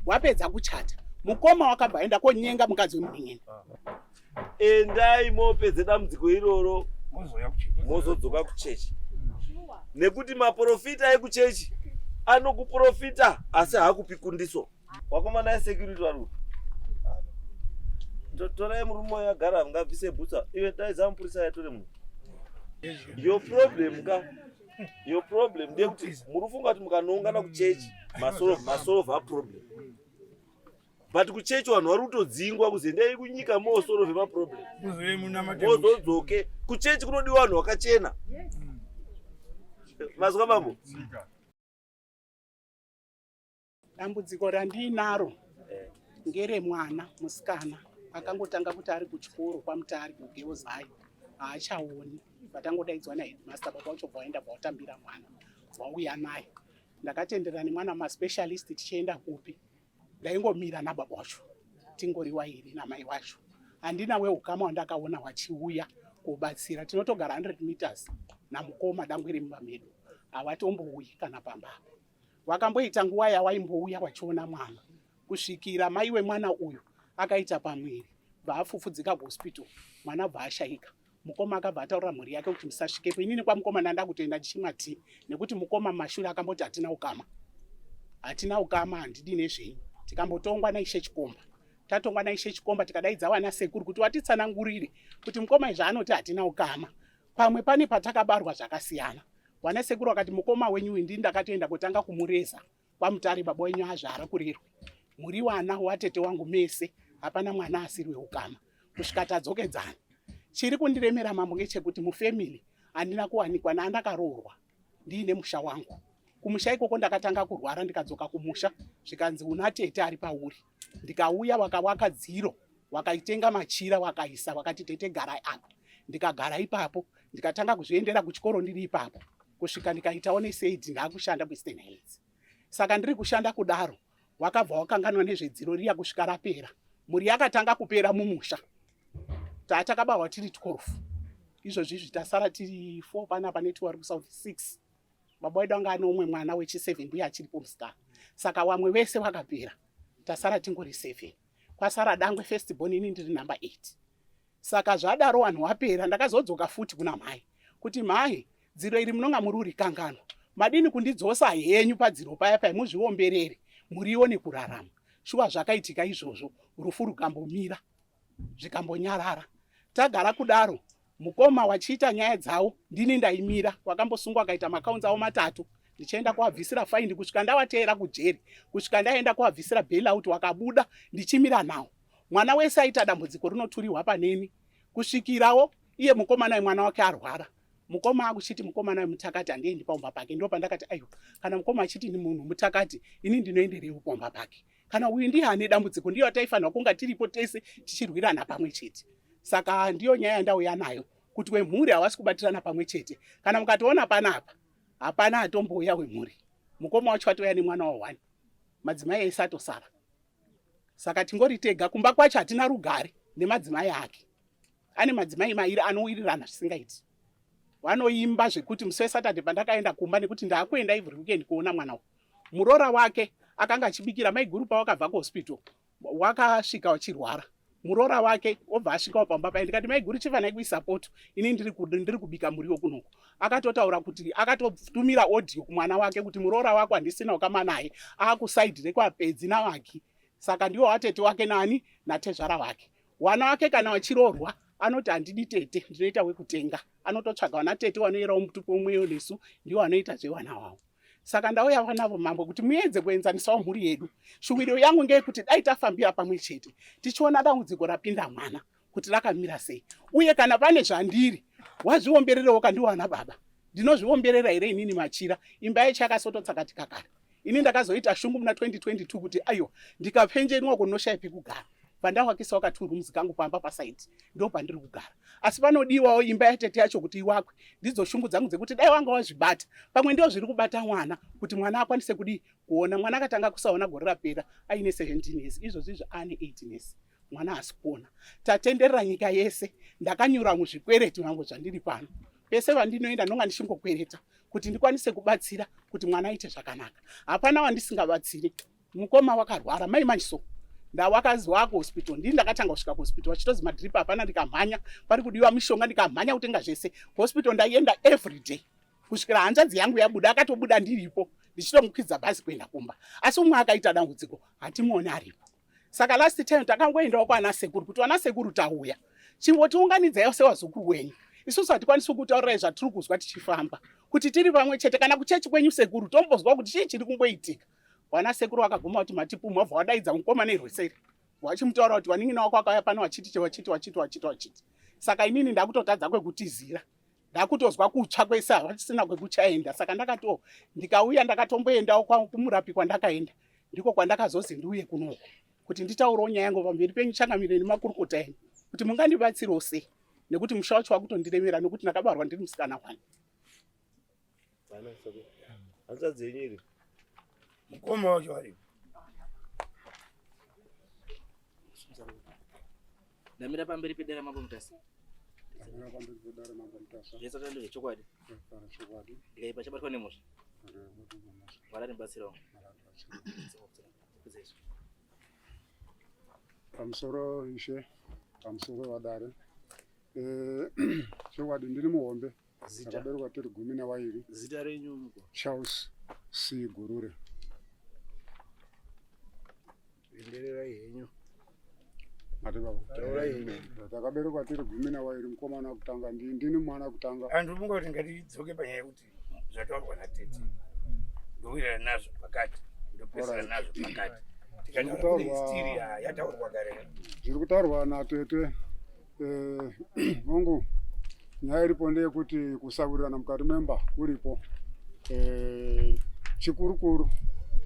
wapedza kuchata mukoma wakabva aenda konyenga mukadzi wemunyeni. Endai mopedze dambudziko iroro mozodzoka kuchechi, nekuti maprofita ekuchechi anokuprofita asi haakupi kundiso. Wakomana esecurity vari torai murume yagara ngabvise bhutsa iwe taidza mupurisa yatore munhu. Your problem ndekuti murufunga kuti mukanoungana kuchechi masolve problem, but kuchechi vanhu vari kutodzingwa kuzi endai kunyika mosolve maproblem mozodzoke. Kuchechi kunodiwa vanhu vakachena. Mazwa mambo. Dambudziko randinaro ngere mwana musikana akangotanga kuti ari kuchikoro kwamutari kugirls high haachaoni, vatangodaidzwa naheadmaster baba vacho bvaenda bvautambira mwana vauya naye. Ndakatendera nemwana maspecialist tichienda kupi, ndaingomira nababa vacho tingori wairi namai vacho. Handina wehukama wandakaona wachiuya kubatsira. Tinotogara 100 meters namukoma dangwiri mumba medu, havatombouyi kana pamba. Wakamboita nguva yawaimbouya wachiona mwana kusvikira mai wemwana uyu akaita pamwiri bvaafufudzika kuhospital, mwana bvaashaika. Mukoma akabva ataurira mhuri yake kuti musasvikepo. Inini kwamukoma ndanda kutoenda ndichimwa tii, nekuti mukoma mashure akamboti hatina ukama, handidi nezvenyu. Tikambotongwa naishe Chikomba. Tatongwa naishe Chikomba tikadaidza wana sekuru kuti watitsanangurire kuti mukoma izvaanoti hatina ukama. Pamwe pane patakabarwa zvakasiyana. Wana sekuru wakati mukoma wenyu ndini ndakatoenda kutanga kumureza kwamutari baba wenyu azvara kurerwe. Muri wana watete wangu mese, hapana mwana asiri weukama. Kusvika tadzokedzana. Chiri kundiremera mambo ngechekuti mufamily handina kuwanikwa naandakaroorwa ndiine musha wangu. Kumusha ikoko ndakatanga kurwara ndikadzoka kumusha zvikanzi una tete ari pauri. Ndikauya wakawaka dziro, wakaitenga machira wakaisa, wakati tete garai apa. Ndikagara ipapo, ndikatanga kuzviendera kuchikoro ndiri ipapo. Kusvika ndikaitawo neseidi ndaakushanda Western Heights. Saka ndiri kushanda kudaro, wakabva wakanganwa nezvedziro riya kusvika rapera. Muri yakatanga kupera mumusha. Tatakabarwa tiri 12. Izvozvi tasara tiri 4 panapa network South 6. Baba wedu anga ane umwe mwana wechi7 mbuya achiripo musikana. Saka wamwe vese vakapera. Tasara tingori 7. Kwasara dangwe first born ini ndiri number 8. Saka zvadaro vanhu wapera ndakazodzoka futi kuna mai. Kuti mai, dziro iri munonga muri urikanganwa. Madini kundidzosa henyu padziro paya paya muzviomberere. Murione kurarama. Shuwa zvakaitika izvozvo, rufu rukambomira. Zvikambonyarara. Tagara kudaro, mukoma wachiita nyaya dzawo, ndini ndaimira, wakambosungwa akaita makaunzi awo 3. Ndichienda kuabvisira faini kusvika ndawateera kujeri, kusvika ndaenda kuabvisira bailout wakabuda, ndichimira nawo. Mwana wese aita dambudziko rinoturirwa paneni. Kusvikirawo iye mukomana mwana wake arwara. Mukoma akuchiti mukomana wemutakati handiendi paumba pake. Ndipo pandakati aiwa, kana mukoma achiti ni munhu mutakati, ini ndinoenderewo paumba pake. Kana uyu ndiye ane dambudziko ndiyo taifanirwa kunga tiripo tese tichirwirana pamwe chete. Saka ndiyo nyaya ndauya nayo kuti wemhuri havasi kubatirana pamwe chete. Kana mukatoona panapa, hapana atomboya wemhuri. Mukoma wacho atoya nemwana wa1. Madzimai ese atosara. Saka tingori tega, kumba kwacho hatina rugare nemadzimai ake. Ane madzimai mairi anowirirana zvisingaiti. Vanoimba zvekuti musi weSaturday pandakaenda kumba nekuti ndaakuenda every weekend kuona mwana wake. Murora wake akanga achibikira mai guru pawakabva kuhospital. Wakasvika wachirwara. Murora wake obva asvikawo pamba paye. Ndikati mai guru chifanai kuisupport, ini ndiri kubika muriwo kunoko. Akatotaura kuti akatotumira audio kumwana wake kuti murora wako handisina ukama naye, akusaidire kwapedzi navaki. Saka ndiwo watete wake nani natezvara wake. Wana wake kana wachirorwa anoti handidi tete, ndinoita wekutenga. Anototsvaga wana tete wanoyerawo mutupo umweyo nesu, ndiwo anoita zvewana wavo. Saka ndauya vanavo mambo kuti muedze kuenzanisawo mhuri yedu. Shuviro yangu ngeyekuti dai tafambira pamwe chete, tichiona dambudziko rapinda mwana kuti rakamira sei. Uye kana pane zvandiri, wazviombererewo kandiwana baba. Ndinozviomberera here inini machira, imba yacho yakasototsakatika kare. Ini ndakazoita shungu muna 2022 kuti aiwa, ndikapenjenwa kunoshaya pekugara. Pandawakisa wakaturu muzi kangu pamba pasaiti, ndo pandiri kugara. Asi panodiwawo imba yatete yacho kuti iwakwe. Ndidzo shungu dzangu dzekuti dai wanga wazvibata. Pamwe ndiwo zviri kubata mwana kuti mwana akwanise kudi kuona. Mwana akatanga kusaona gore rapera aine 17 years. Izvozvo ane 18 years. Mwana asi kuona. Tatenderera nyika yese. Ndakanyura muzvikwereti vangu zvandiri pano. Pese vandinoenda ndonga ndishingokwereta kuti ndikwanise kubatsira kuti mwana aite zvakanaka. Hapana wandisingabatsiri. mukoma wakarwara mai manjiso ndawakazwa kuhospital ndini ndakatanga kusvika kuhospital vachitozi madhiripi hapana ndikamhanya pari kudiwa mishonga ndikamhanya kutenga zvese kuhospital ndaienda everyday kusvikira hanzvadzi yangu yabuda akatobuda ndiripo ndichitomukwidza bhazi kuenda kumba asi umwe akaita dambudziko hatimuoni aripo saka last time takangoendawo kwana sekuru kuti wana sekuru tauya chimbotiunganidzayo sewazukuru wenyu isusu hatikwanisi kutaurirai zvatiri kuzwa tichifamba kuti tiri pamwe chete kana kuchechi kwenyu sekuru tombozwa kuti chii chiri kungoitika wana sekuru akaguma kuti matipu movha wadaidza mukoma nerweseri wachimutaura kuti wanin'ina wako akauya pano wachiti saka inini ndakutotadza kwekutizira ndakutozwa kutsva kwese havachisina kwekuchaenda saka ndakatiwo ndikauya ndakatomboendawo kumurapi kwandakaenda ndiko kwandakazozi ndiuye kunoko kuti nditaurewo nyaya yangu pamberi penyu changamire nemakurukota enyu kuti mungandibatsirawo sei nekuti musha wacho wakutondiremera nekuti ndakabarwa ndiri musikana wani hanzvadzi yenyu iri mukoma wacho aripo ndamira pamberi pedare mambo mutasi zvese tando zvechokwadi ndikaipa chabatwa nemhosva varanibatsirawo pamusoro ishe pamusoro vadare chokwadi ndiri muhombe ndakaberekwa tiri 12 zita renyu Charles C Gurure endererai henyu mati baba ndakaberekwa tiri 12 mukomana wekutanga ndini mwana wekutanga antu mungoti ngatidzoke panyaya yekuti zvataurwa natete ndowirira nazvo pakati ndopesera nazvo pakati tikandistiri yataurwa kare zviri kutaurwa natete hongu nyaya iripo ndeyekuti kusawirirana mukati memba kuripo chikurukuru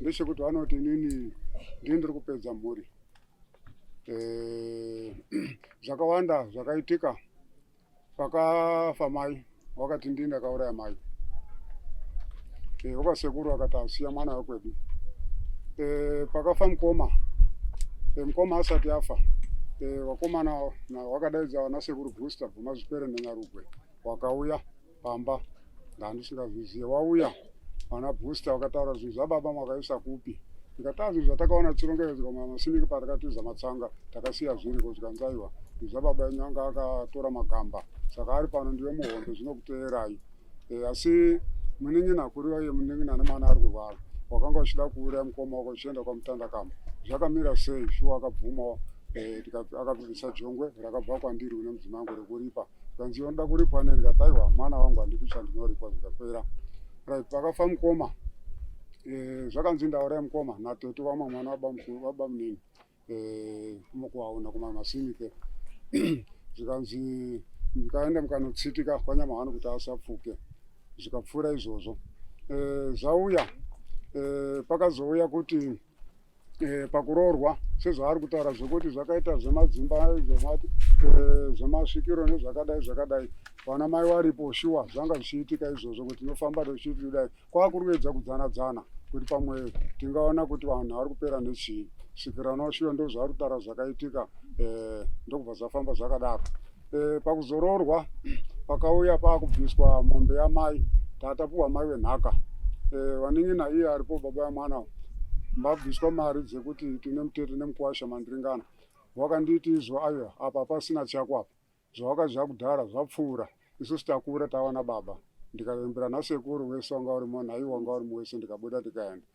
ndechekuti vanoti inini ndiri kupedza mhuri zvakawanda zvakaitika pakafa mai wakati ndini ndakauraya mai wakasekuru akati asiya mwana wekwedu pakafa mukoma mukoma asati afa wakomana wakadaidza wana sekuru booster bvuma zvipere nenyarugwe wakauya pamba ndandisingazvizive wauya wana booster wakataura zvinhu zvababa mwakaisa kupi ndikataura zvinhu zvatakaona chirongeredzwa masiniki patakatiza matsanga takasiya zviri kozvikanzaiwa zvinhu zvababa yenyu anga akatora magamba saka ari pano ndiwe muhombe zvinokuteerai asi munin'ina kuriwa iye munin'ina nemwana ari kurwara wakanga uchida kuuraya mukoma wako uchienda kwamutandakamba zvakamira sei shuwa akabvumawo akabvisa jongwe rakabva kwandiri une mudzimai wangu rekuripa kanzi unoda kuripwa nerikataiwa mwana wangu handiti chandinoripa zvikapera right pakafa mukoma zvakanzi ndauraya mukoma natete wamwe mwana waba munini mukuauna kumamasinike zvikanzi ndikaenda mukanotsitika kwanyama hanu kuti asapfuke zvikapfuura izvozvo zvauya pakazouya kuti pakuroorwa sezvaari kutaura zvokuti zvakaita zvemadzimba zvemasvikiro nezvakadai vana mai varipo shuwa zvanga zvichiitika izvozvo kuti tinofamba tochiti kudai kwakuri kuedza kudzana kuti pamwe tingaona kuti vanhu vari kupera nechii svikirano shuwa ndo zvaari kutaura zvakaitika ndokubva zvafamba zvakadaro pakuzoroorwa pakauya paakubviswa mombe yamai tatapuwa mai wenhaka vanin'ina iye aripo baba yamwana mbabviswa mari dzekuti tine mutete nemukuwasha mandiringana wakanditi izvo aiwa apa pasina chako apa zvawaka zvakudhara zvapfuura isusu takura tawana baba ndikayembera nasekuru wese wanga urimo nhai wanga urimo wese ndikabuda tikaenda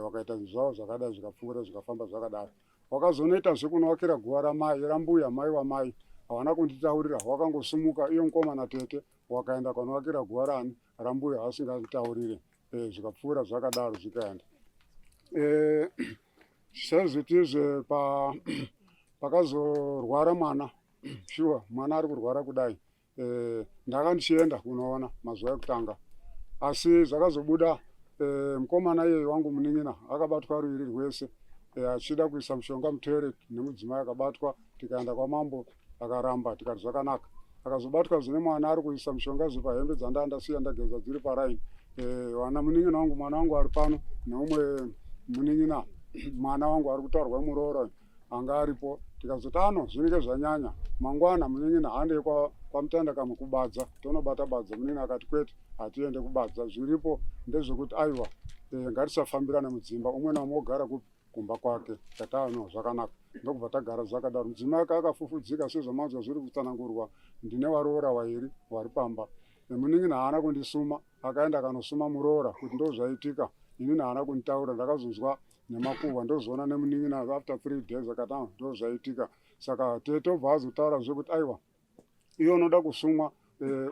wakaita zvinhu zvavo zvakadai zvikapfuura zvikafamba zvakadaro wakazonoita zvekunowakira guva ramai rambuya mai wamai hawana kunditaurira wakangosumuka iyo mukomana tete wakaenda kwanowakira guva rani rambuya asingataurire zvikapfuura zvakadaro zvikaenda sezvitizve pakazorwara mwana shuwa mwana ari kurwara kudai ndakandichienda kunoona mazuva ekutanga asi zvakazobuda mukomana iyeye wangu munin'ina akabatwa ruviri rwese achida kuisa mushonga mutoilet nemudzimai akabatwa tikaenda kwamambo akaramba tikati zvakanaka akazobatwa zvine mwana ari kuisa mushonga zvipahembe dzandandasiya ndageza dziri paraini wana munin'ina wangu mwana wangu ari pano neumwe munin'ina mwana wangu ari kutaurwa muroora anga aripo tikazoti ano zvinenge zvanyanya mangwana munin'ina handei kwamutandakama kubadza tonobata badza munin'ina akati kwete hatiende kubadza zviripo ndezvekuti aiwa ngatisafambirana mudzimba umwe naumwe ogara kupi kumba kwake tatano zvakanaka ndokubva tagara zvakadaro. Mudzimai ake akafufudzika sezvamanzwa zviri kutsanangurwa ndine waroora wairi wari pamba. Munin'ina haana kundisuma, akaenda akanosuma muroora kuti ndozvaitika. Inini haana kunditaura, ndakazozwa nemakuhwa ndozoona nemunin'ina after 3 days akati ndozvaitika. Saka tete obva azotaura zvekuti aiwa iyo unoda kusumwa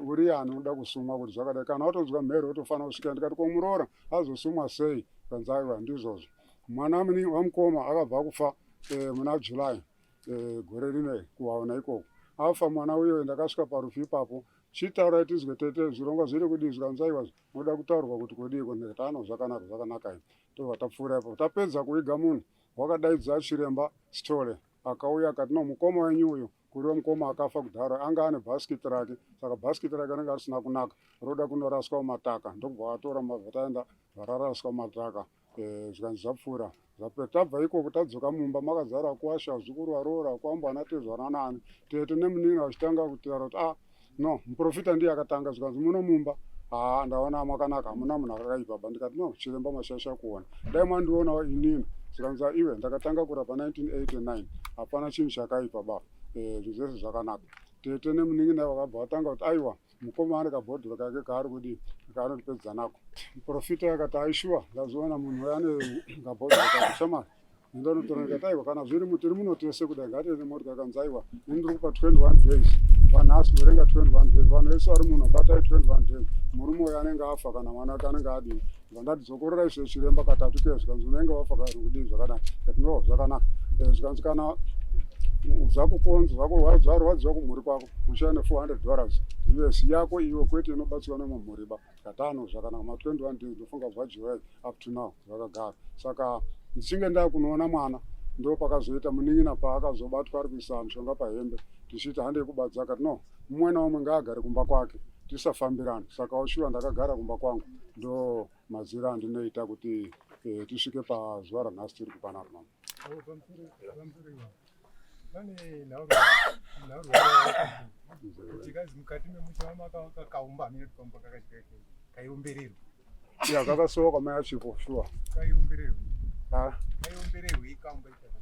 uri yani unoda kusumwa kuti zvakadai kana watonzwa mhere wotofanira kusvika. Ndikati ko muroora azosumwa sei? Kanzi aiwa ndizvozvo. Mwana wamukoma akabva kufa muna July gore rino kuwaona ikoko. Afa mwana uyo ndakasvika parufu ipapo. Chitaura tizwe tete zvirongwa zviri kudizwa nzaiwa unoda kutaurwa kuti kodiko ndetano zvakanaka. Tobva tapfuura ipapo. Tapedza kuiga munhu wakadaidza chiremba Stole akauya akati no mukoma wenyu uyu kuriwe mukoma akafa kudhara anga ane bhasikiti rake. Saka bhasikiti rake rinenge risina kunaka roda kunoraswa mumataka. Ndobva atora mabva taenda vararaswa mumataka. Zvikanzi zvapfuura zvapera. Tabva ikoko tadzoka mumba makazara kuwasha zvikuru waroora kwambwana tezvana nani. Tete nemunin'ina vachitanga kutaura kuti no muprofita ndiye akatanga. Zvikanzi muno mumba ndaona makanaka hamuna munhu akakaipa. Ndikati no chiremba mashasha kuona dai mandiona inini. Zvikanzi iwe ndakatanga kurapa 1989 hapana chinhu chakaipa baba. Zvese zvakanaka. Tete nemunin'ina vakabva vatanga kuti aiwa mukoma ane kabhodhoro kake kaari kudii kaanotipedza nako. Muprofita yakati aishuwa ndazoona munhu ane kabhodhoro kake shamani. Ndinotora ndikati aiwa kana zviri mutiri munotese kudai ngatiende motika. Kanzi aiwa ndiri kupa 21 days. Vanhasi verenga 21 days. Vanhu vese vari munhu batai 21 days. Murume uyo anenge afa kana mwana wake anenge adii. Ndati zokorora izvo chiremba katatu ke. Zvikanzi unenge wafa kari kudii zvakanaka. Kati no zvakanaka. Zvikanzi kana zvakukonza zvarwadziwa kumhuri kwako ushaya $400 US yako iwe kwete inobatsirwa nemumhuriba. Katano zvakanaka ma 21 days ndofunga bva July up to now zvakagara. Saka ndichinge ndakunoona mwana ndo pakazoita munin'ina paakazobatwa ari kuisa mushonga pahembe tichiti handei kubadza. Akati no mumwe naumwe ngaagare kumba kwake tisafambirana. Saka ushuwa ndakagara kumba kwangu ndo mazira andinoita kuti tisvike pazuva ranhasi tiri kupanapa. Pane chikazi mukati memusha makaumba hamene pamba kaiumbererwa kakasoka mai achipo shuwa kaiumbererwa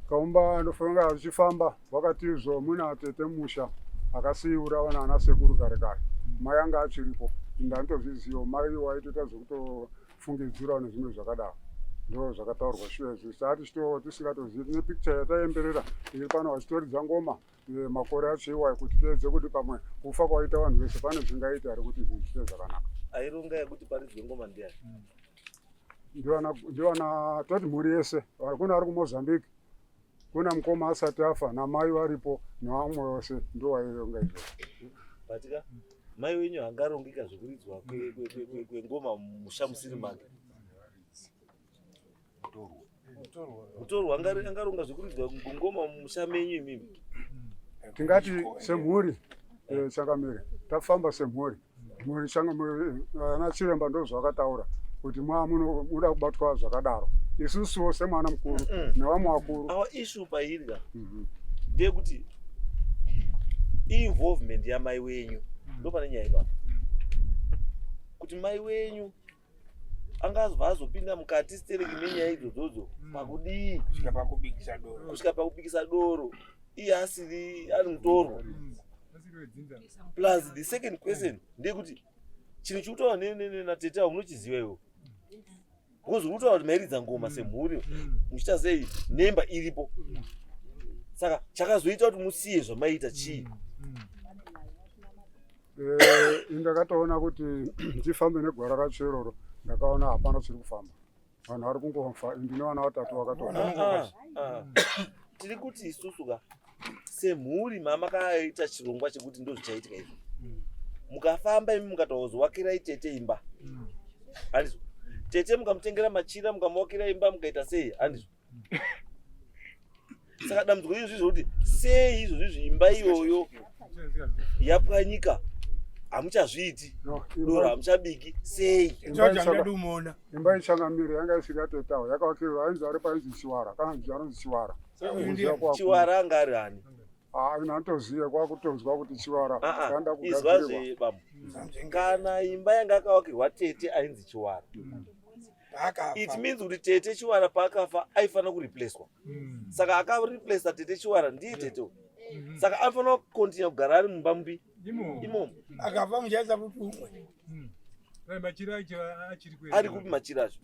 kaumba ndofunga zvichifamba wakati muna tete musha akasiiura vana ana sekuru kare kare. Mai anga achiripo ndanitozviziva mai waitoita zvekutofungidzira nezvimwe zvakadaro. Ndo zvakataurwa shuwa izvi sati tisingatozivi tine picture yataemberera iri pano vachitoridza ngoma makore acho iwayo kuti tiedze kuti pamwe kufa kwaita vanhu vese pane zvingaita ari kuti zvinhu zvite zvakanaka. Aironga yekuti paridzwe ngoma ndiani? Ndivana toti mhuri yese kuna ari kuMozambique kuna mukoma asati afa namai varipo nevamwe vose ndo vaironga izvo. Batika mai wenyu angarongeka zvekuridzwa kwengoma musha musiri make. Mutorwa angaronga zvekuridzwa ngoma musha menyu imimi. Tingati semhuri Changamire tafamba semhuri ana chiremba ndo zvakataura kuti munoda kubatwa zvakadaro. Isusuwo semwana mukuru nevamwe vakuru. Our issue pairya ndeyekuti involvement yamai wenyu ndo pane nyaya ipapo. Kuti mai wenyu angazva azopinda mukati sitereki nenyaya idzodzo pakudii kusvika pakubikisa doro iye asiri ari mutorwa. Plus the second question ndeyekuti chinhu chikutaura natete avo munochiziva iwo because urikutaura kuti mairidza ngoma semhuri muchiita sei nemba iripo. Saka chakazoita kuti musiye zvamaiita chii? Ndakatoona kuti ndifambe negwara racho iroro ndakaona hapana chiri kufamba vanhu vari kungofa. Ndine vana vatatu vakatoona. Tiri kuti isusuka semhuri mamakaita chirongwa chekuti ndo zvichaitika izvo mukafamba imi mukatozowakira tete imba handizvo tete mukamutengera machira mukamuvakira imba mukaita sei handizvo. Saka dambudziko izvo kuti sei izvo zvizvi imba iyoyo yapwanyika hamuchazviiti doro hamuchabiki sei? Imba iChangamire yanga isiri yatetawo yakavakirwa ainzi ari painzi Chiwara kana kuti anonzi Chiwara. Chiwara anga ari ani? Inatoziya kwakutonzwa kuti Chiwara kanda kugadzirwa. Kana imba yanga yakavakirwa tete ainzi Chiwara it means kuti tete chiwara paakafa aifana kureplacewa. Saka akareplace tete chiwara ndiye tete. Saka anofana kukontinua kugara ari mumba mupi imomo. Akafa muchaisa kuti umwe. Machira achiri kweli. Ari kupi machira acho?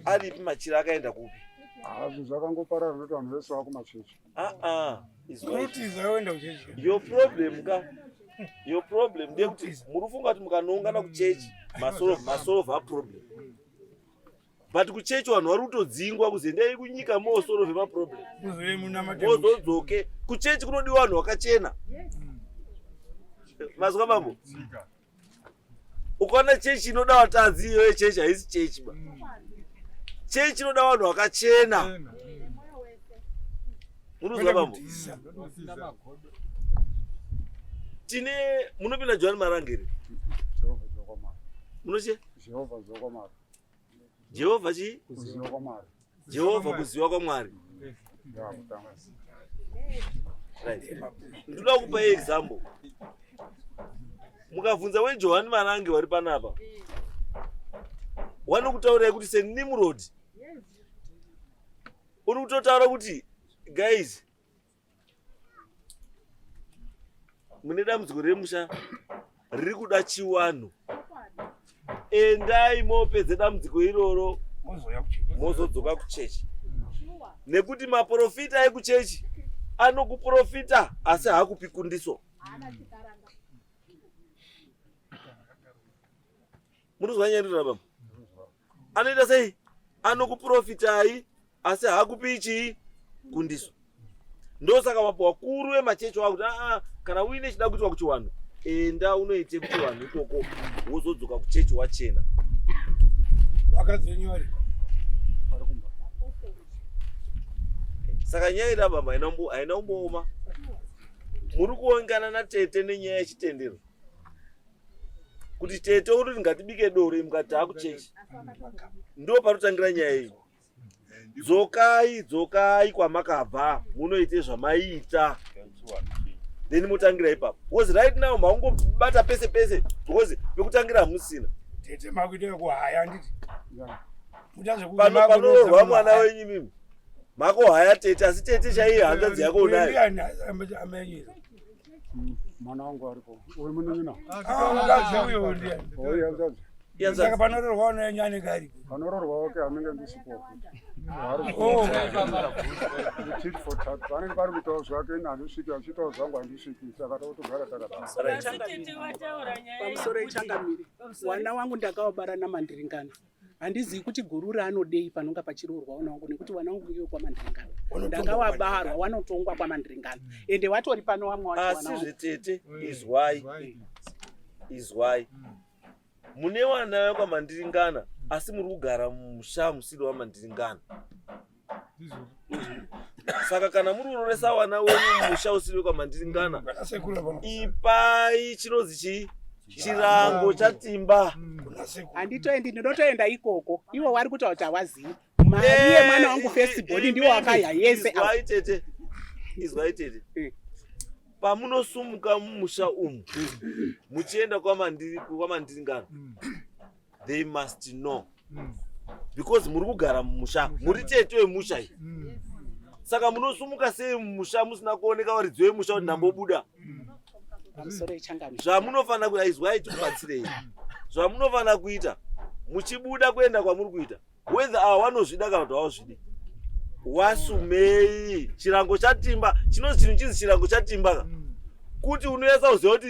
Ari kupi machira akaenda kupi? Zvakangoparara nekuti vanhu vese vakumachechi. Your problem ka. Your problem ndekuti muri kufunga kuti mukanoungana kuchechi masolve problem. But kuchechi vanhu vari kutodzingwa kuzi endai kunyika mosolve maproblem. Mozodzoke. Kuchechi kunodiwa vanhu vakachena. Mazwa mambo? Ukaona chechi inoda vatadzi iyoyo chechi haisi chechi ba. Chechi inoda vanhu vakachena. Munozwa mambo? Tine munopinda John Marangeri. Munoche? Jehovah chi? Jehovah kuziwa kwa Mwari. Right. Ndoda kupa example. Mukavunza weJohn Marange wari panapa. Wanokutaura kuti se Nimrod. Uri kutotaura kuti guys mune dambudziko remusha riri kuda chiwano. Endai mopedze dambudziko iroro mozodzoka kuchechi. Nekuti maprofita ekuchechi anokuprofita asi haakupi kundiso. Munozwa nyaya baba? Anoita sei? Anokuprofitai asi haakupi ichi kundiso. Ndosaka mapo wakuru vemachechi wakuti kana uine chida kuitwa kuchiwano enda unoite kuchiwano ikoko wozodzoka kuchechi wachena. Wakadzinyori. Saka nyaya ida baba haina umbooma. Muri kuungana natete nenyaya yechitendero. Kuti tete uri ngatibike doro mukati akuchechi. Ndo panotangira nyaya iyi. Dzokai kwamakabva munoite zvamaita. Then mutangira ipapo. Was right now maungobata pese because pekutangira musina. Tete makuite kuhaya nditi. Panororwa mwana wenyu mimi. Mako haya tete asi tete chaiye hanzvadzi yako unayo. Mwana wangu aripo. Uri munini na? Uyo ndiye. Saka panororwa unonyane gari. Panororwa wake anenge ndisipo. Tit for tat. Vanenge vari kutaura zvake handisviki achitaura zvangu handisviki. Saka totogara takadaro. Pamusoro ichangamire. Mwana wangu ndakaobara namandiringana. Handizivi kuti guru raanodei panonga pachirorwa wana wangu nekuti wana wangu ndiyo kwamandiringana. Ndakawabarwa wanotongwa kwamandiringana. Ende watori pano wamwe wacho wana wangu. Tete is why. Mune wana kwamandiringana asi muri kugara mumusha musiri wamandiringana. Saka kana muri kuronesa wana wenyu mumusha usiri kwamandiringana ipai chinozi chi chirango chatimba. Handitoendi ndinotoenda ikoko. Iwo wari kutaura kuti hawazivi. Mari yemwana wangu festival ndiwo wakaya yese. Izwai tete. Pamunosumuka mumusha umu muchienda kwamandiringana they must know because muri kugara mumusha muri tete wemusha iyi. Saka munosumuka sei mumusha musina kuoneka varidzi vemusha kuti ndambobuda. Zvamunofana kuita izwai tikubatsirei. Zvamunofana kuita muchibuda kuenda kwamuri kuita whether vanozvida kana kuti havazvidi. Wasumei chirango chatimba chinozi chinhu chinzi chirango chatimba kuti unoyesa kuziva kuti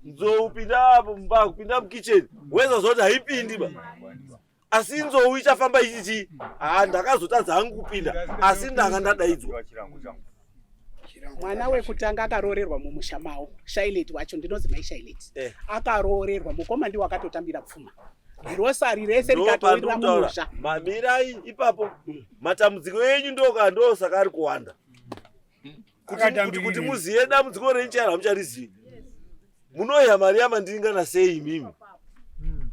nzou pinda mukitchen weza zoti haipindi ba. Asi nzou ichafamba ichichi ndakazotadza hangu kupinda asi ndanga ndadaidzwa. Mwana wekutanga akarorerwa mumusha mawo Shaileti wacho ndinozi mai Shaileti akarorerwa mukoma ndiwo akatotambira pfuma. Rosari rese rikatoira mumusha. Mamirai ipapo matambudziko enyu ndo saka ari kuwanda. Kuti muziye dambudziko renchara mucharizivi. Munoya mari yamandiringana sei imimi?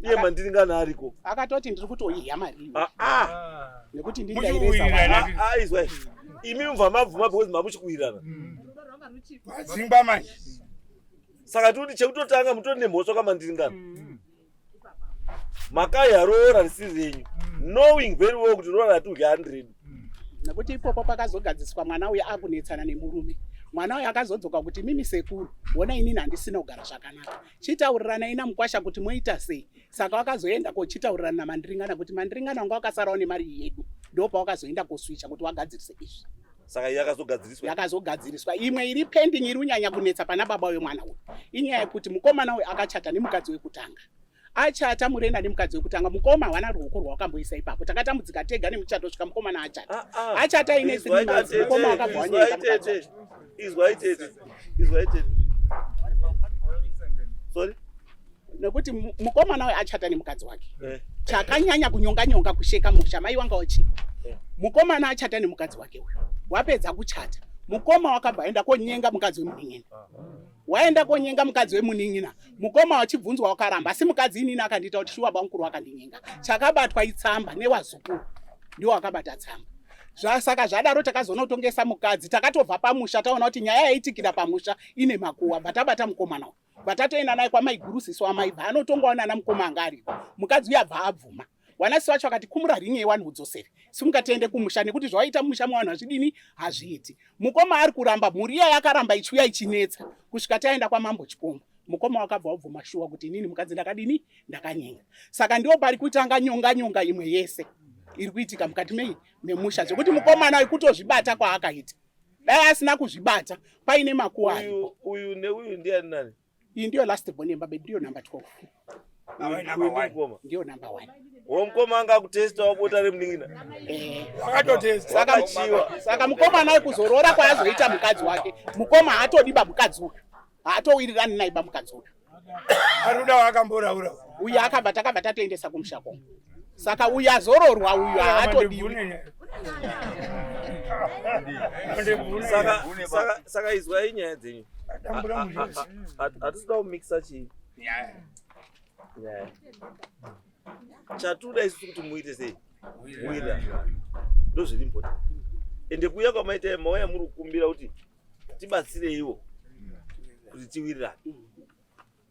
Iye mandiringana ariko. Akatoti ndiri kutoiya mari. Nekuti ndingaireza. Izwa. Imi mubva mabvuma because mamuchikuirana. Dzimba manje. Saka toti chekutotanga mutori nemhosva kwamandiringana. Makayaroora risiri renyu. Knowing very well kuti roora ratudya 100. Nekuti ipopo pakazogadziswa mwana uya akunetsana nemurume. Mwana uya akazodzoka kuti mimi sekuru, bona inini handisina kugara zvakanaka. Chitaurirana ina mukwasha kuti moita sei. Saka wakazoenda kochitaurirana namandiringana kuti mandiringana wanga wakasarawo nemari yedu. Ndopa wakazoenda koswicha kuti wagadzirise izvi. Saka Yakazogadziriswa. Imwe iri pending iri unyanya kunetsa pana baba wemwana uyu. Inyaya yekuti mukomana uyu akachata nemukadzi wekutanga. Achata murenda nemukadzi wekutanga, mukoma hawana ruoko rwawakamboisa ipapo. Takatambudzika tega nemuchato svika mukomana achata. Achata ine sinimasi, mukoma wakabva wanyenga mukadzi wake. Sorry? Nekuti mukomana uyu achata nemukadzi wake. Chakanyanya kunyonga kusheka musha mai wanga wachi. Mukomana achata nemukadzi wake uyu. Wapedza kuchata. Mukoma wakabva aenda konyenga mukadzi wemuning'ina. Waenda konyenga mukadzi wemuning'ina. Mukoma wachibvunzwa wakaramba, asi mukadzi inini akandiita kuti shuwa bamukuru wakandinyenga. Chakabatwa itsamba newazukuru. Ndiwo wakabata tsamba. Saka zvadaro takazonotongesa mukadzi, takatobva pamusha taona kuti nyaya yaitikira pamusha ine makuwa, batabata mukomana uyu. Batatoenda naye kwamaigurusisi wamaibva anotongwa nana mukoma anga aripo. Mukadzi uyu abva abvuma. Wanasi wacho akati kumura ringe yewani udzosere. Simukatende kumusha nekuti zvaita musha mwana hazvidini hazviiti. Mukoma ari kuramba mhuri yakaramba ichuya ichinetsa kusvika taenda kwamambo Chipombo. Mukoma wakabva wabvuma shuwa kuti inini mukadzi ndakadini ndakanyenga. Saka ndiwo pari kuitanga nyonga imwe yese iri kuitika mukati memusha zvekuti mukomana uyu kutozvibata kwaakaita. Dai asina kuzvibata paine makuwa aripo. Uyu neuyu ndiani nani? Iyi ndiyo last born yembabe, ndiyo number 12. Ndiyo number 1. Mukoma anga kutesta wabota remuning'ina. Wakatotesta. Saka mukomana uyu kuzorora kwaazoita mukadzi wake. Mukoma haatodiba mukadzi uyu. Haatowirirani naye mukadzi uyu. Aruda wakamboraura. Uyu akabva takabva tatoendesa kumushako. Saka uyu azororwa uyu haatodiwi. Saka izwai nyaya dzenyu. Hatisida kumixa chii. Chatuda isusu kuti muite sei? Wira. Ndozviri important. Ende kuuya kwamaita mauya muri kukumbira kuti tibatsireiwo kuti tiwirirane.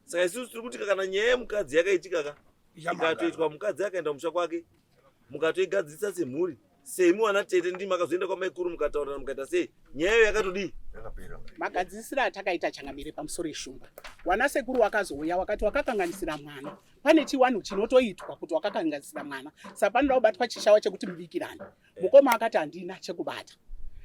Saka isusu tiri kuti kana nyaya yemukadzi yakaitika ikatoitwa mukadzi akaenda musha kwake, mukatoigadzirisa semhuri, semi wana tete ndimi makazoenda kwamaikuru mukataurana mukaita sei, nyaya yakatodii? Magadzisira atakaita changamire pamusoro eshumba. Wana sekuru wakazouya wakati wakakanganisira mwana. Pane chiwanhu chinotoitwa kuti wakakanganisira mwana. Saka panoda kubatwa chishawa chekuti mubikirane. Mukoma akati handina chekubata.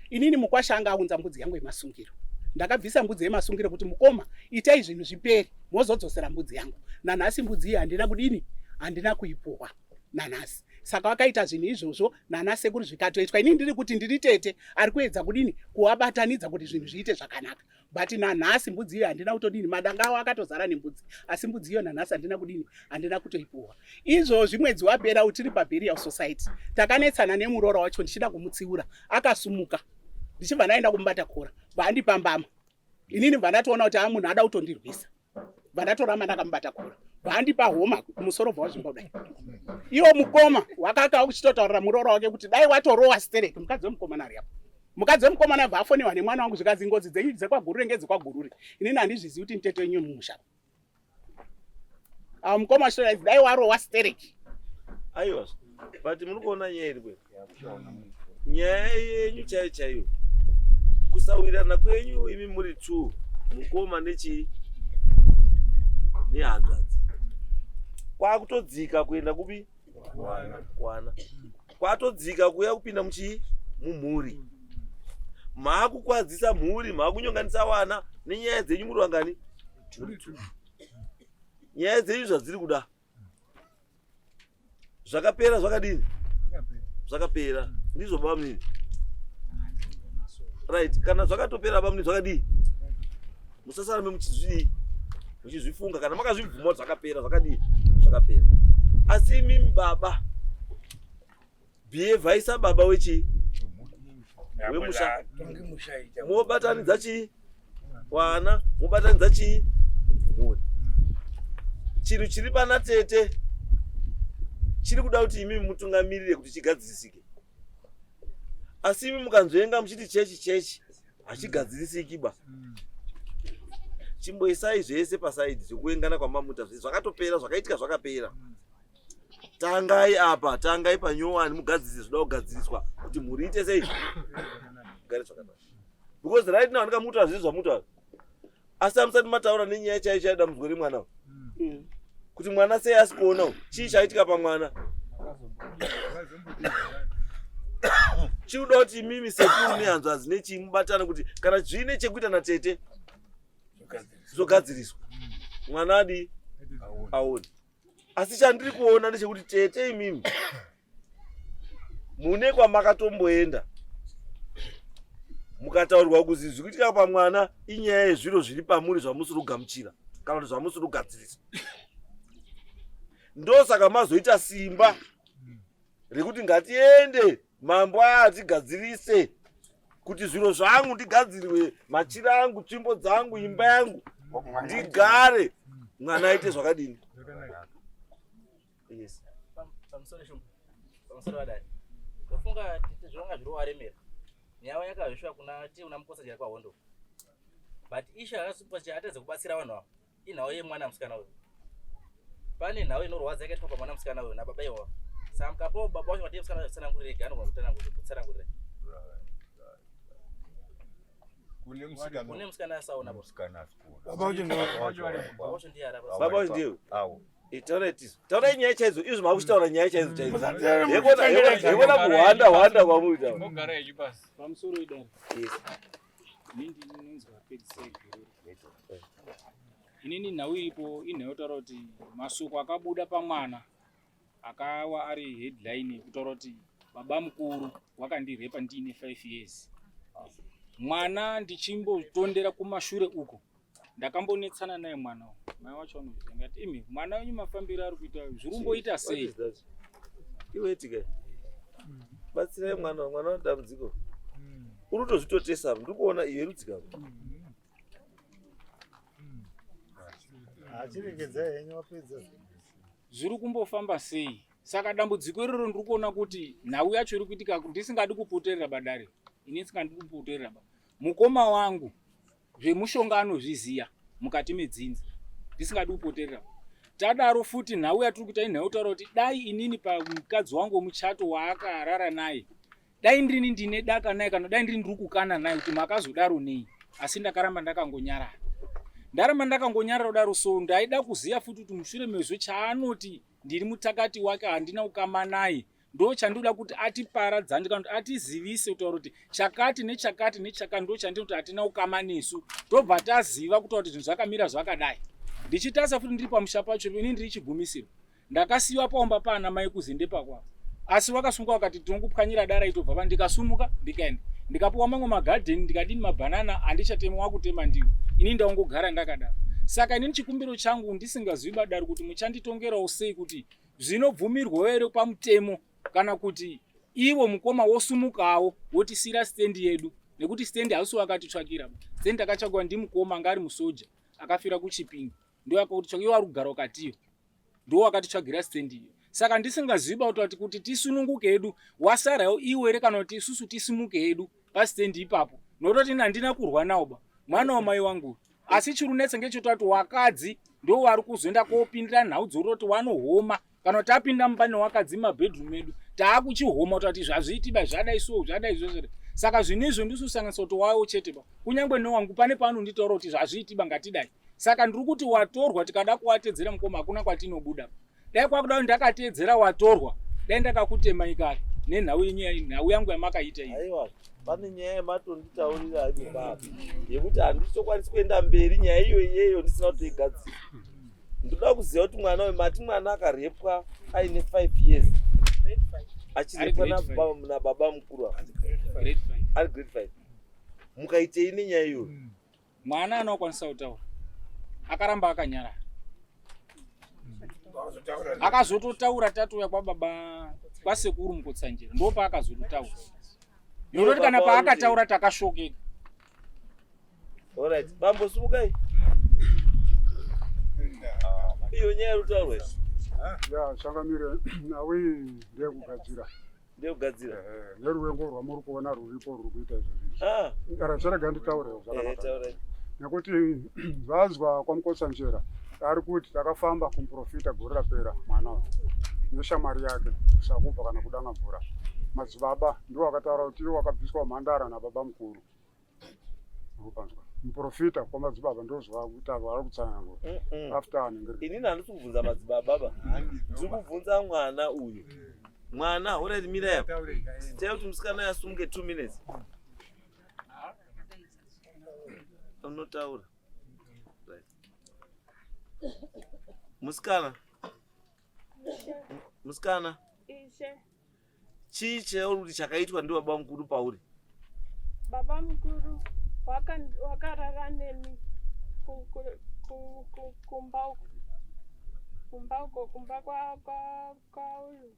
Inini mukwasha anga aunza mbudzi yangu yemasungiro. Ndakabvisa mbudzi yemasungiro kuti mukoma itai zvinhu zviperi mozodzosera mbudzi yangu. Nanhasi mbudzi iyi handina kudini? Handina kuipuwa nanhasi. Saka wakaita zvinhu izvozvo nanasekuru zvikatoitwa. Inini ndiri kuti ndiri tete ari kuedza kudini kuwabatanidza kuti zvinhu zviite zvakanaka. But nanhasi mbudzi iyo handina kutodini, madanga awo akatozara nembudzi. Asi mbudzi iyo nanhasi handina kudini? Handina kutoipuwa. Izvozvi mwedzi wapera utiri paburial society. Takanetsana nemuroora wacho ndichida kumutsiura. Akasumuka. Ndichibva ndaenda kumubata kora. Vandipambama. Inini vandatoona kuti munhu ada kutondirwisa. Vandatorama ndakamubata kora. Vandipa homa kumusoro bwazvimba kudai. Iwo mukoma wakaka uchitotaurira muroora wake kuti dai watorowa stereki mukadzi wemukomana ari apo. Mukadzi wemukomana abva afoniwa nemwana wangu zvikazi ngozi dzenyu dzekwagurure ngedzekwagurure. Inini handizvizivi kuti mutete wenyu mumusha. Mukoma achitotaura dai warowa stereki. Aiwa. But muri kuona nyaya iri kwenu. Nyaya yenyu chaiyo. Kusawirirana kwenyu imi muri 2. Mukoma nehanzvadzi. Kwakutodzika kuenda kupi? Kwana. Kwatodzika kuya kupinda mumhuri. Maakukwadzisa mhuri, maakunyonganisa wana nenyaya dzenyu muri wangani? Nyaya dzenyu zvadziri kuda. Zvakapera zvakadini? Zvakapera. Ndizvo bamuni. Right, kana zvakatopera bamuni zvakadini? Musasarame muchizvifunga kana makazvibvuma zvakapera zvakadini? Zvakapera. Asi mimi baba behave isa baba wechi wemusha mobatanidza chi wana mobatanidza chi mhuri. Chinhu chiri pana tete chiri kuda kuti imi mutungamirire kuti chigadzirisike. Asi imi mukanzoenga muchiti chechi hachigadzirisiki ba. Chimboisai zvese pasaidi zvekuengana kwamamuta zvakatopera zvakaitika zvakapera. tangai apa, tangai panyowani mugadzirise zvoda kugadziriswa kuti muriite sei gare zvakanaka. Because right now ndikamuta zvizvi zvamuta asi amusati mataura nenyaya chaiyo chaida muzwere mwana kuti mwana sei asikuona chii chaitika pamwana. Chinoda kuti mimi sekuru nehanzvadzi nechimubatana kuti kana zvine chekuita natete zogadziriswa mwana adi aone. Asi chandiri kuona ndechekuti tete imimi mune kwamakatomboenda mukataurirwa kuzi zvikuitika pamwana inyaya yezviro zviri pamuri zvamusiri kugamuchira kana kuti zvamusiri kugadzirisa. Ndosaka mazoita simba rekuti ngatiende mambo atigadzirise kuti zviro zvangu ndigadzirwe, machira angu, tsvimbo dzangu, imba yangu ndigare, mwana aite zvakadini. Yes. Pamusoro wadai. Ndofunga zvonga zviro waremera. Nyaya yakazvishwa kuna una mukosajira kwa hondo. But isha akasupa atadze kubatsira vanhu ava. Inhawo yemwana musikana uyu. Pane nhawo inorwadza yakaitwa pamwana musikana uyu nababa iwa. Samkapo baba wacho wati musikana ngurege anogona kutsarangurira. Kune musikana asaona musikana asikuna. Baba wacho ndiye araba. Baba wacho ndiye. Awo. Taura nyaya chaidzo, izvo makushitaura nyaya chaidzo chaidzo. Yekona kuhwanda kwamuita. Mogara yechipasi. Pamusoro idari. Yes. Inini ndinonzwa pedisei. Inini nhau iripo inhau taura kuti masuko akabuda pamwana akawa ari headline kutaura kuti baba mukuru wakandirepa ndine 5 years. Mwana ndichimbotondera kumashure uko. Ndakambonetsana naye mwana. Mai wacho ngati imi mwana wenyu mafambiro ari kuita zvirumboita sei? Iwe tika. Batsira mwana ndamdziko. Urutozvitotesa ndikuona iye rudzika. Achirengedza henyu wapedza. Zviri kumbofamba sei? Saka dambudziko iroro ndiri kuona kuti nhau yacho iri kuitika ndisingadi kupoterera badare. Ini singadi kupoterera. Mukoma wangu zvemushongano zviziya mukati medzinzi. Ndisingadi kupoterera. Tadaro futi nhau yatiri kuita inhau taura kuti dai inini pamukadzi wangu muchato waakarara naye. Dai ndini ndine daka naye kana dai ndiri kukana naye kuti makazodaro nei. Asi ndakaramba ndakangonyarara. Ndaramba ndakangonyarara daro so ndaida kuziya futi kuti mushure mezvo chaanoti ndiri mutakati wake handina ukama naye. Ndo chandoda kuti atiparadzane kana kuti atizivise kutaura kuti chakati nechakati nechakati ndo chandinoti hatina ukama nesu. Ndobva taziva kutaura kuti zvinhu zvakamira zvakadai. Ndichitasa futi ndiri pamusha pacho ini ndiri chigumisiro. Ndakasiyiwa paumba pana mai kuzinde pakwavo. Asi wakasumuka wakati tinokupwanyira dara itobva pa ndikasumuka ndikaenda. Ndikapuwa mamwe magarden ndikadini mabhanana handichatemwa wakutema ndiwo. Ini ndaongogara ndakadaro. Saka inini chikumbiro changu ndisingazivi badaro kuti muchanditongerawo sei kuti zvinobvumirwa ere pamutemo kana kuti iwo mukoma wosumukawo wotisira stand yedu nekuti stand hausi wakatitsvakira. Stand akachagwa ndimukoma ngari musoja akafira kuchipingi. Ndo akatitsvakiwa ari kugara katiyo. Ndo akatitsvagira stand iyo. Saka ndisingaziva kuti tisununguke hedu wasarawo iwere kana kuti isusu tisimuke hedu pastand ipapo. Nototi handina kurwa nawo ba. Mwana wamai wangu. Asi chirunetse ngechotati wakadzi ndo vari kuzoenda kopindira nhau dzoroti wanohoma kana tapinda mubane wakadzi mabedroom edu taakuchihoma kuti zvazviitiba zvadai so zvadai zvozvo. Saka zvinizvo ndisusanganisa kuti wawo chete ba. Kunyangwe newangu pane paanonditaura kuti zvazviitiba ngatidai. Saka ndiri kuti watorwa tikada kuwatedzera mukoma hakuna kwatinobuda. Dai kwakuda ndakatedzera watorwa. Dai ndakakutema ikare nenhau yangu yamakaita iyi. Aiwa. Pane nyaya yematonditaurira ari baba yekuti handitokwanisi kuenda mberi nyaya iyoyo ndisina kutoigadzira. Ndoda kuziva kuti mwana wemati mwana akarepwa aine 5 years. Achirepwa nababa mukuru ari grade 5. Mukaitei nenyaya iyoyo? Mwana anokwanisa kutaura. Akaramba akanyarara. Akazototaura tatuya kwababa kwasekuru mukotsanjira. Ndo paakazototaura. Ndoti kana paakataura takashokeka. Alright, bambo sumukai. Iyo nyaya rutaurwa. Ya changamire nawe ndekugadzira. Ndekugadzira. Neruvengo rwamuri kuona ruripo ruri kuita izvi. Racharaga nditaure zvakanaka. Nekuti zvazwa kwamukotsanjera ari kuti takafamba kumuprofita gore rapera mwana. neshamwari yake sakubva kana kudanga mvura. Madzibaba ndiwo akataura kuti iwo wakabviswa mhandara nababa mukuru. Ukanzwa muprofita kwamadzibaba ndozva kuti ava vari kutsanangura after anenge. Inini handisi kubvunza madzibaba baba, ndiri kubvunza mwana uyu. Mwana already mira yapo. Tell kuti musikana yasunge 2 minutes. Unotaura. Right. Musikana. Ishe. Chii chauri kuti chakaitwa ndi baba mukuru pauri? Baba mukuru wakarara neni kumba kwa uyu.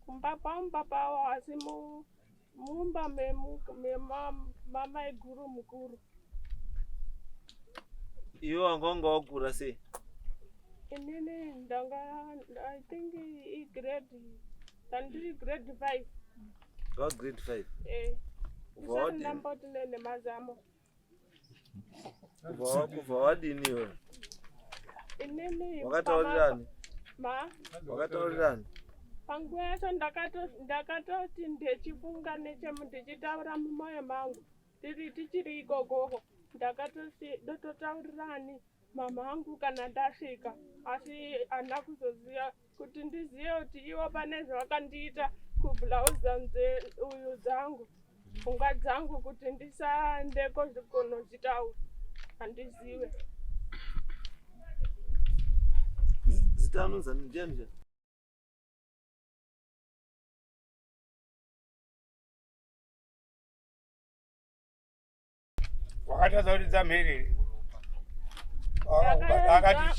Kumba pamba pawo asi mumba mama eguru mukuru. Iyo wanga wakura sei? Inini I think grade 5. What grade 5? Isari namboti nene mazamo. Kuva wadini iwe? Inini wakataurirani? Wakataurirani? Panguva yacho ndakatoti ndechifunga ndichitaura mumwoyo mangu. Tichiri ikokoko. Ndakatoti ndototaurirani mama angu kana ndasvika. Asi handina kuzoziva kuti ndizive kuti iwo pane zvakandiita kubhulauzi uyu dzangu. Pfungwa dzangu kuti ndisaendeko zvigonozvitaura. Handizive. Zita anonzi ndiani? Wakataza kuti dzamherere.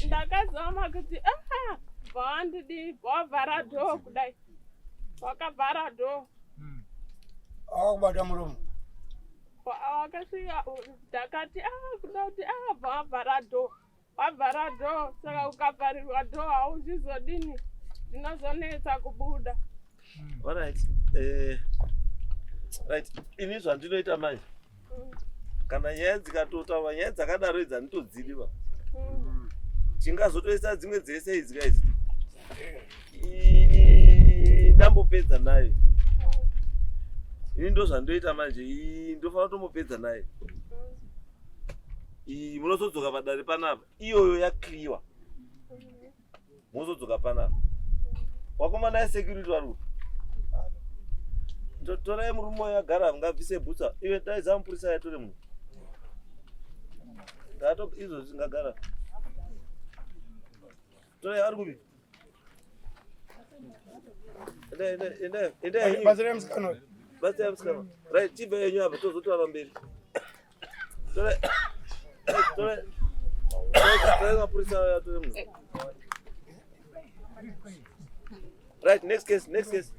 Ndakazama kuti vandidi wavhara dhoo kudai. Wakavhara dhoo. Awakubata muromo. Wakasvika ndakati kuda kuti wavhara dhoo. Wavhara dhoo saka ukavharirwa dhoo hauzvizodini. Zvinozonetsa kubuda. Alright. Right. Ini zvandinoita manje. Kana nyaya dzikatotaura nyaya dzakadaro idzi handitodzidiva. Chingazotoisa dzimwe dzese idzi guys. Ndambopedza nayo. Ini ndo zvandoita manje, ndofana kutomupedza naye. Munozodzoka padare panapa. Iyoyo yakliwa. Munozodzoka panapa. Wakomana yesecurity vari. Torai murume yagara ngabvise bhutsa. Iwe daiza mupurisa yatore munhu. Ngato izvo zvingagara. Torai ari kupi? Enda. Bazira musikano. Bazira musikano. Right, chibva yenyu apa tozotaura mberi. Torai mapurisa yatore munhu. Right, next case.